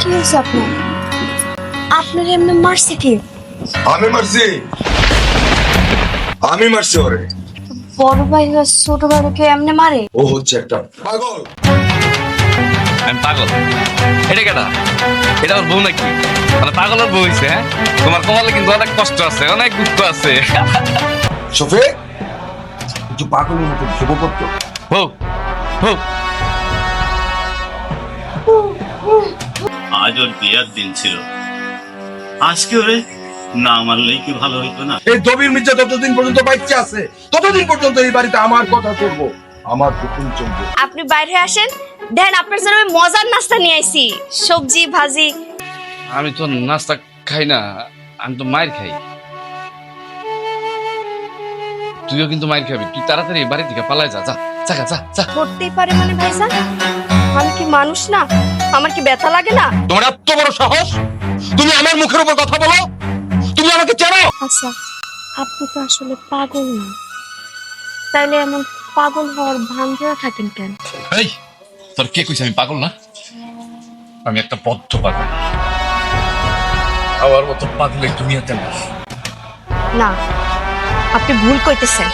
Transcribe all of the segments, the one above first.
কি হয়েছে আপনার? আপনার এমনি মারছে কি? আমি মারছি ওরে। বড় ভাই আর ছোট ভাইকে এমনি মারে? ও হচ্ছে একটা পাগল। আমি পাগল? এটা কেটা? এটা আমার বউ নাকি? মানে পাগলের বউ হয়েছে? হ্যাঁ, তোমার কপালে কিন্তু অনেক কষ্ট আছে, অনেক দুঃখ আছে। শফিক, একটু পাগলের মতো শুভ করতো। হোক হোক। আজ ওর বিয়ার দিন ছিল, আজকে ওরে না মারলেই কি ভালো হইতো না? এই দবির মির্জা যতদিন পর্যন্ত বাচ্চা আছে ততদিন পর্যন্ত এই বাড়িতে আমার কথা চলবো, আমার হুকুম চলবে। আপনি বাইরে আসেন, দেখেন আপনার জন্য আমি মজার নাস্তা নিয়ে আইছি, সবজি ভাজি। আমি তো নাস্তা খাই না, আমি তো মায়ের খাই। তুইও কিন্তু মায়ের খাবি। তুই তাড়াতাড়ি বাড়ি থেকে পালাই যা, যা যা যা যা। করতেই পারে মানে ভাইজান? আমি কি মানুষ না? আমার কি ব্যথা লাগে না? তোমার এত বড় সাহস, তুমি আমার মুখের উপর কথা বলো? তুমি আমাকে চেনো? আচ্ছা, আপনি তো আসলে পাগল না, তাইলে এমন পাগল হওয়ার ভান ধরে থাকেন কেন? এই, তোর কে কইছে আমি পাগল না? আমি একটা বদ্ধ পাগল। আমার মতো পাগলের দুনিয়াতে না। না, আপনি ভুল কইতেছেন।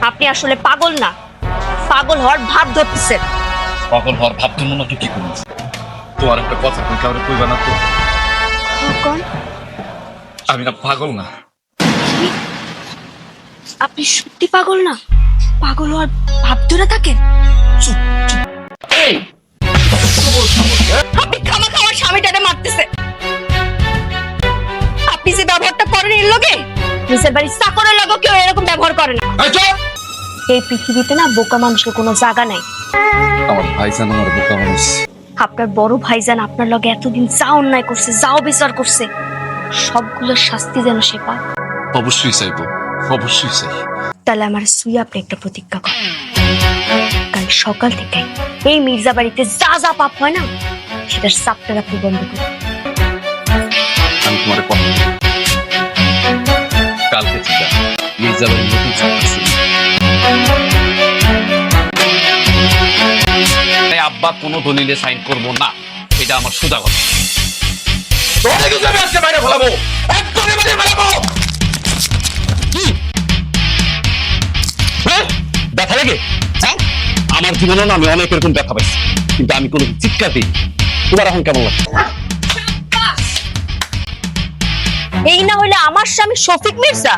আপনি আসলে পাগল না, পাগল হওয়ার ভাব ধরতেছেন। পাগল হওয়ার ভাবতে মনে তো কি করিস? তোমার একটা কথা তুমি কাউরে কইবা না তো? কোন? আমি না পাগল না। আপনি সত্যি পাগল না? পাগল হওয়ার ভাব ধরে থাকেন? এই, আপনি খামাখা আমার স্বামীটারে মারতেছে। আপনি যে ব্যবহারটা করেন এর লগে, নিজের বাড়ির চাকরের লগে কেউ এরকম ব্যবহার করে না। এই চুপ! এই পৃথিবীতে না বোকা মানুষের কোনো জায়গা নাই। আমার ভাইজান আমার বোকা মানুষ। আপনার বড় ভাইজান আপনার লগে এতদিন যা অন্যায় করছে, যাও বিচার করছে, সবগুলোর শাস্তি যেন সে পাক। অবশ্যই চাইবো, অবশ্যই চাই। তাহলে আমার সুই আপনি একটা প্রতিজ্ঞা করেন, কাল সকাল থেকে এই মির্জা বাড়িতে যা যা পাপ হয় না, সেটার চাপটা আপনি বন্ধ করুন। আমি তোমার কথা দিই। কালকে থেকে মির্জাবাড়ির নতুন চাকরি। তাই আব্বা কোনো দলিলে সাইন করবো না, এটা আমার সোজা কথা। তোমাকে কিন্তু আমি আজকে বাইরে ফেলাবো, একদমই বাইরে ফেলাবো। কি? হ্যাঁ? ব্যথা লাগে? হ্যাঁ? আমার জীবনে না আমি অনেক এরকম ব্যথা পাইছি, কিন্তু আমি কোনো চিৎকার দিই। তোমার এখন কেমন লাগে? এই না হইলে আমার স্বামী শফিক মির্জা